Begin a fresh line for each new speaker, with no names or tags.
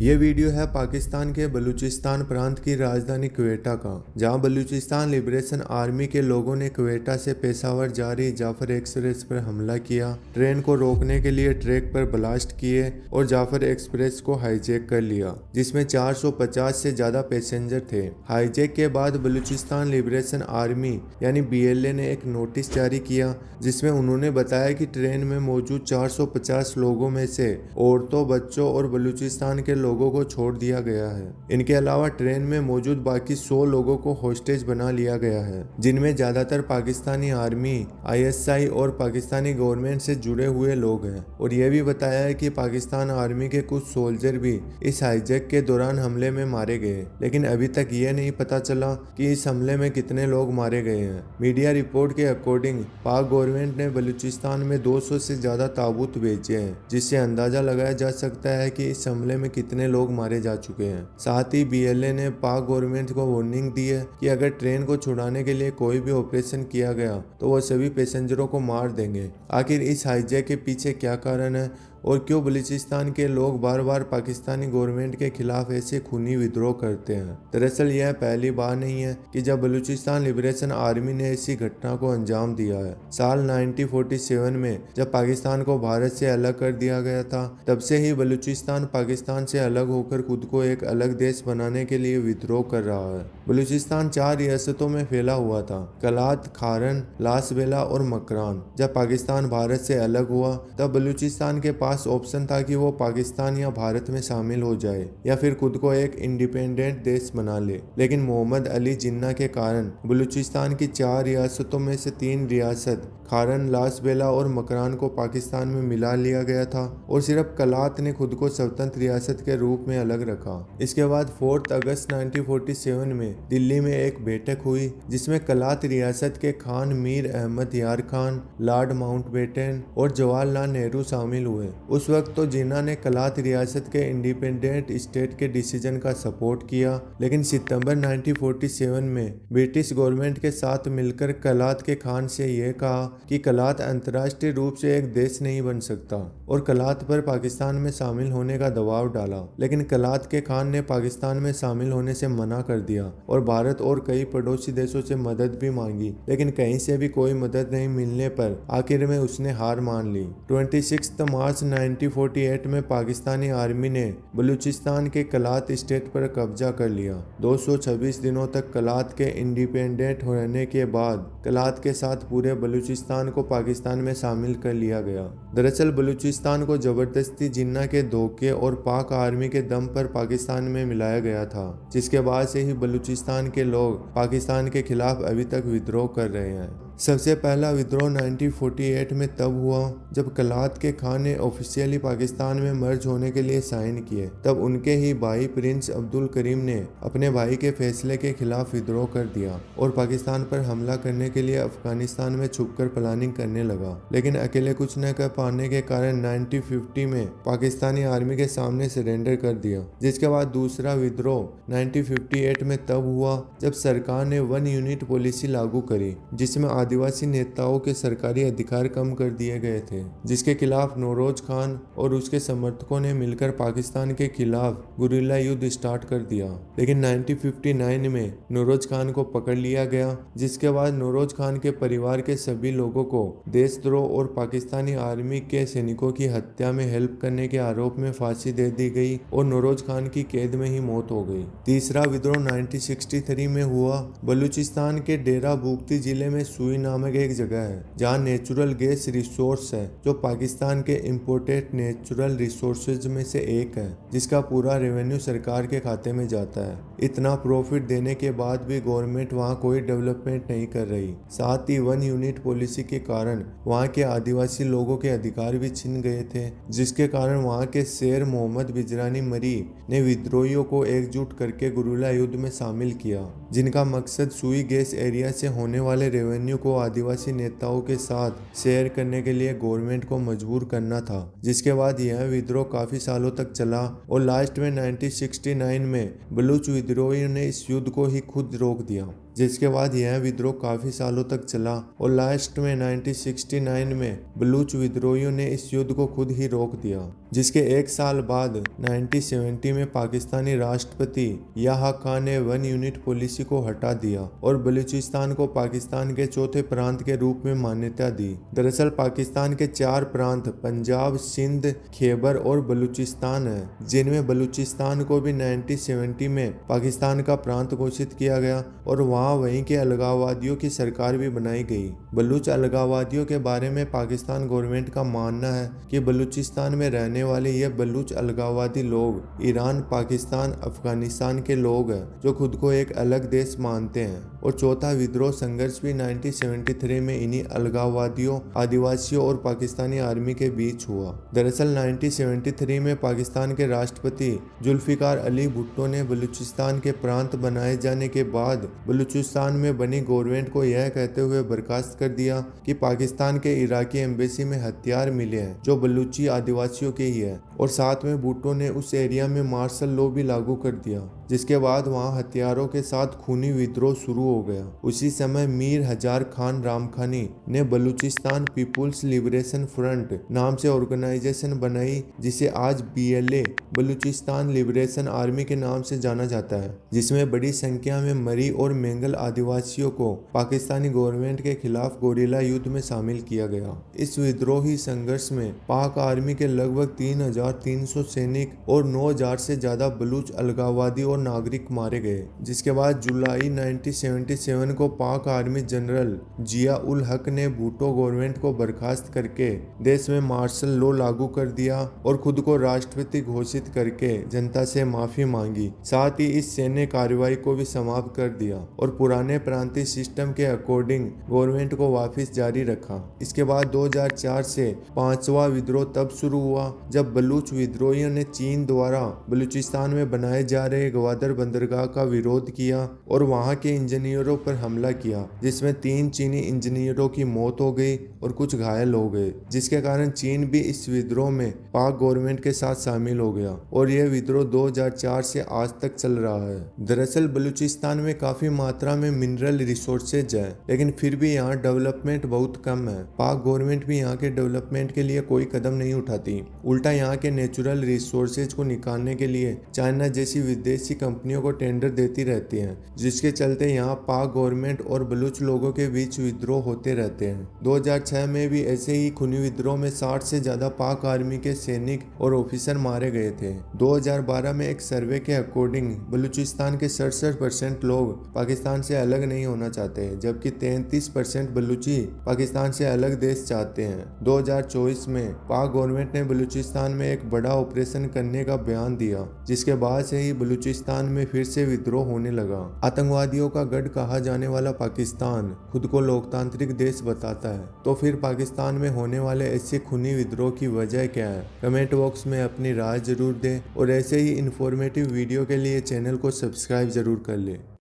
ये वीडियो है पाकिस्तान के बलूचिस्तान प्रांत की राजधानी क्वेटा का, जहां बलूचिस्तान लिबरेशन आर्मी के लोगों ने क्वेटा से पेशावर जा रही जाफर एक्सप्रेस पर हमला किया, ट्रेन को रोकने के लिए ट्रैक पर ब्लास्ट किए और जाफर एक्सप्रेस को हाईजैक कर लिया, जिसमें 450 से ज्यादा पैसेंजर थे। हाईजैक के बाद बलूचिस्तान लिबरेशन आर्मी यानी BLA ने एक नोटिस जारी किया, जिसमें उन्होंने बताया कि ट्रेन में मौजूद 450 लोगों में से औरतों, बच्चों और बलूचिस्तान के लोगों को छोड़ दिया गया है। इनके अलावा ट्रेन में मौजूद बाकी 100 लोगों को होस्टेज बना लिया गया है, जिनमें ज्यादातर पाकिस्तानी आर्मी, ISI और पाकिस्तानी गवर्नमेंट से जुड़े हुए लोग हैं। और यह भी बताया है कि पाकिस्तान आर्मी के कुछ सोल्जर भी इस हाईजैक के दौरान हमले में मारे गए, लेकिन अभी तक यह नहीं पता चला कि इस हमले में कितने लोग मारे गए हैं। मीडिया रिपोर्ट के अकॉर्डिंग पाक गवर्नमेंट ने बलूचिस्तान में 200 से ज्यादा ताबूत भेजे हैं, जिससे अंदाजा लगाया जा सकता है कि इस हमले में कितने लोग मारे जा चुके हैं। साथ ही BLA ने पाक गवर्नमेंट को वार्निंग दी है कि अगर ट्रेन को छुड़ाने के लिए कोई भी ऑपरेशन किया गया तो वो सभी पैसेंजरों को मार देंगे। आखिर इस हाईजैक के पीछे क्या कारण है और क्यों बलूचिस्तान के लोग बार बार पाकिस्तानी गवर्नमेंट के खिलाफ ऐसे खूनी विद्रोह करते हैं? दरअसल यह पहली बार नहीं है कि जब बलूचिस्तान लिबरेशन आर्मी ने ऐसी घटना को अंजाम दिया है। साल 1947 में जब पाकिस्तान को भारत से अलग कर दिया गया था, तब से ही बलूचिस्तान पाकिस्तान से अलग होकर खुद को एक अलग देश बनाने के लिए विद्रोह कर रहा है। बलूचिस्तान 4 रियासतों में फैला हुआ था: कलात, खारन, लासबेला और मकरान। जब पाकिस्तान भारत से अलग हुआ तब बलूचिस्तान के पास ऑप्शन था कि वो पाकिस्तान या भारत में शामिल हो जाए या फिर खुद को एक इंडिपेंडेंट देश बना ले। लेकिन मोहम्मद अली जिन्ना के कारण बलूचिस्तान की 4 रियासतों में से 3 रियासत खारन, लासबेला और मकरान को पाकिस्तान में मिला लिया गया था और सिर्फ कलात ने खुद को स्वतंत्र रियासत के रूप में अलग रखा। इसके बाद 4 अगस्त 1947 में दिल्ली में एक बैठक हुई, जिसमें कलात रियासत के खान मीर अहमद यार खान, लॉर्ड माउंटबेटन और जवाहरलाल नेहरू शामिल हुए। उस वक्त तो जिन्ना ने कलात रियासत के इंडिपेंडेंट स्टेट के डिसीजन का सपोर्ट किया, लेकिन सितंबर 1947 में ब्रिटिश गवर्नमेंट के साथ मिलकर कलात के खान से यह कहा कि कलात अंतर्राष्ट्रीय रूप से एक देश नहीं बन सकता और कलात पर पाकिस्तान में शामिल होने का दबाव डाला। लेकिन कलात के खान ने पाकिस्तान में शामिल होने से मना कर दिया और भारत और कई पड़ोसी देशों से मदद भी मांगी, लेकिन कहीं से भी कोई मदद नहीं मिलने पर आखिर में उसने हार मान ली। 26 मार्च 1948 में पाकिस्तानी आर्मी ने बलूचिस्तान के कलात स्टेट पर कब्जा कर लिया। 226 दिनों तक कलात के इंडिपेंडेंट होने के बाद कलात के साथ पूरे बलूचिस्तान को पाकिस्तान में शामिल कर लिया गया। दरअसल बलूचिस्तान को जबरदस्ती जिन्ना के धोखे और पाक आर्मी के दम पर पाकिस्तान में मिलाया गया था, जिसके बाद से ही बलूचिस्तान के लोग पाकिस्तान के खिलाफ अभी तक विद्रोह कर रहे हैं। सबसे पहला विद्रोह 1948 में तब हुआ जब कलात के खान ने ऑफिशियली पाकिस्तान में मर्ज होने के लिए साइन किए। तब उनके ही भाई प्रिंस अब्दुल करीम ने अपने भाई के फैसले के खिलाफ विद्रोह कर दिया और पाकिस्तान पर हमला करने के लिए अफगानिस्तान में छुपकर प्लानिंग करने लगा। लेकिन अकेले कुछ न कर पाने के कारण 1950 में पाकिस्तानी आर्मी के सामने सरेंडर कर दिया। जिसके बाद दूसरा विद्रोह 1958 में तब हुआ जब सरकार ने 1 यूनिट पॉलिसी लागू करी, जिसमें आदिवासी नेताओं के सरकारी अधिकार कम कर दिए गए थे, जिसके खिलाफ नौरोज खान और उसके समर्थकों ने मिलकर पाकिस्तान के खिलाफ गुरिल्ला युद्ध स्टार्ट कर दिया। लेकिन 1959 में नौरोज खान को पकड़ लिया गया, जिसके बाद नौरोज खान के परिवार के सभी लोगों को देशद्रोह और पाकिस्तानी आर्मी के सैनिकों की हत्या में हेल्प करने के आरोप में फांसी दे दी गई और नौरोज खान की कैद में ही मौत हो गई। तीसरा विद्रोह 1963 में हुआ। बलूचिस्तान के डेरा बुगती जिले में सुई नामक एक जगह है जहां नेचुरल गैस रिसोर्स है, जो पाकिस्तान के इम्पोर्टेड नेचुरल रिसोर्सेज में से एक है, जिसका पूरा रेवेन्यू सरकार के खाते में जाता है। इतना प्रॉफिट देने के बाद भी गवर्नमेंट वहां कोई डेवलपमेंट नहीं कर रही। साथ ही 1 यूनिट पॉलिसी के कारण वहां के आदिवासी लोगों के अधिकार भी छिन गए थे, जिसके कारण वहां के शेर मोहम्मद बिजरानी मरी ने विद्रोहियों को एकजुट करके गुरिल्ला युद्ध में शामिल किया, जिनका मकसद सुई गैस एरिया से होने वाले रेवेन्यू को आदिवासी नेताओं के साथ शेयर करने के लिए गवर्नमेंट को मजबूर करना था। जिसके बाद यह विद्रोह काफी सालों तक चला और लास्ट में 1969 में बलूच विद्रोहियों ने इस युद्ध को ही खुद रोक दिया, जिसके बाद यह विद्रोह काफी सालों तक चला और लास्ट में 1969 में बलूच विद्रोहियों ने इस युद्ध को खुद ही रोक दिया, जिसके एक साल बाद 1970 में पाकिस्तानी राष्ट्रपति याह खान ने वन यूनिट पॉलिसी को हटा दिया और बलूचिस्तान को पाकिस्तान के चौथे प्रांत के रूप में मान्यता दी। दरअसल पाकिस्तान के 4 प्रांत पंजाब, सिंध, खैबर और बलूचिस्तान है, जिनमें बलूचिस्तान को भी 1970 में पाकिस्तान का प्रांत घोषित किया गया और वहां वहीं के अलगाववादियों की सरकार भी बनाई गई। बलूच अलगाववादियों के बारे में पाकिस्तान गवर्नमेंट का मानना है कि बलूचिस्तान में रहने वाले ये बलूच अलगाववादी लोग ईरान, पाकिस्तान, अफगानिस्तान के लोग हैं जो खुद को एक अलग देश मानते हैं। और चौथा विद्रोह संघर्ष भी 1973 में इन्हीं अलगाववादियों, आदिवासियों और पाकिस्तानी आर्मी के बीच हुआ। दरअसल 1973 में पाकिस्तान के राष्ट्रपति जुल्फिकार अली भुट्टो ने बलूचिस्तान के प्रांत बनाए जाने के बाद बलूचिस्तान में बनी गवर्नमेंट को यह कहते हुए बर्खास्त कर दिया कि पाकिस्तान के इराकी एम्बेसी में हथियार मिले हैं जो बलूची आदिवासियों के ही है, और साथ में भुट्टो ने उस एरिया में मार्शल लॉ भी लागू कर दिया, जिसके बाद वहां हथियारों के साथ खूनी विद्रोह शुरू हो गया। उसी समय मीर हजार खान रामखानी ने बलूचिस्तान पीपुल्स लिबरेशन फ्रंट नाम से ऑर्गेनाइजेशन बनाई, जिसे आज BLA बलूचिस्तान लिबरेशन आर्मी के नाम से जाना जाता है, जिसमें बड़ी संख्या में मरी और मेंगल आदिवासियों को पाकिस्तानी गवर्नमेंट के खिलाफ गोरिल्ला युद्ध में शामिल किया गया। इस विद्रोही संघर्ष में पाक आर्मी के लगभग 3,300 सैनिक और 9,000 से ज्यादा बलूच अलगाववादी और नागरिक मारे गए, जिसके बाद जुलाई 1977 को पाक आर्मी जनरल जिया उल हक ने भुट्टो गवर्नमेंट को बर्खास्त करके देश में मार्शल लॉ लागू कर दिया और खुद को राष्ट्रपति घोषित करके जनता से माफी मांगी। साथ ही इस सैन्य कार्रवाई को भी समाप्त कर दिया और पुराने प्रांतीय सिस्टम के अकॉर्डिंग गवर्नमेंट को वापस जारी रखा। इसके बाद 2004 से 5वां विद्रोह तब शुरू हुआ जब बलूच विद्रोहियों ने चीन द्वारा बलूचिस्तान में बनाए जा रहे ग्वादर बंदरगाह का विरोध किया और वहां के इंजीनियरों पर हमला किया, जिसमें 3 चीनी इंजीनियरों की मौत हो गई और कुछ घायल हो गए, जिसके कारण चीन भी इस विद्रोह में पाक गवर्नमेंट के साथ शामिल हो गया और यह विद्रोह 2004 से आज तक चल रहा है। दरअसल बलूचिस्तान में काफी मात्रा में मिनरल रिसोर्सेज है, लेकिन फिर भी यहाँ डेवलपमेंट बहुत कम है। पाक गवर्नमेंट भी यहाँ के डेवलपमेंट के लिए कोई कदम नहीं उठाती, उल्टा यहाँ के नेचुरल रिसोर्सेज को निकालने के लिए चाइना जैसी विदेशी कंपनियों को टेंडर देती रहती है, जिसके चलते यहाँ पाक गवर्नमेंट और बलूच लोगों के बीच विद्रोह होते रहते हैं। 2006 में भी ऐसे ही खूनी विद्रोह में 60 से ज्यादा पाक आर्मी के सैनिक और ऑफिसर मारे गए थे। 2012 में एक सर्वे के अकॉर्डिंग बलूचिस्तान के 67% लोग पाकिस्तान से अलग नहीं होना चाहते, जबकि 33% बलूची पाकिस्तान से अलग देश चाहते हैं। 2024 में पाक गवर्नमेंट ने बलूचिस्तान में एक बड़ा ऑपरेशन करने का बयान दिया, जिसके बाद से ही बलूचिस्तान में फिर से विद्रोह होने लगा। आतंकवादियों का गढ़ कहा जाने वाला पाकिस्तान खुद को लोकतांत्रिक देश बताता है, तो फिर पाकिस्तान में होने वाले ऐसे खूनी विद्रोह की वजह क्या है? कमेंट बॉक्स में अपनी राय जरूर दें और ऐसे ही इंफॉर्मेटिव वीडियो के लिए चैनल को सब्सक्राइब जरूर कर लें।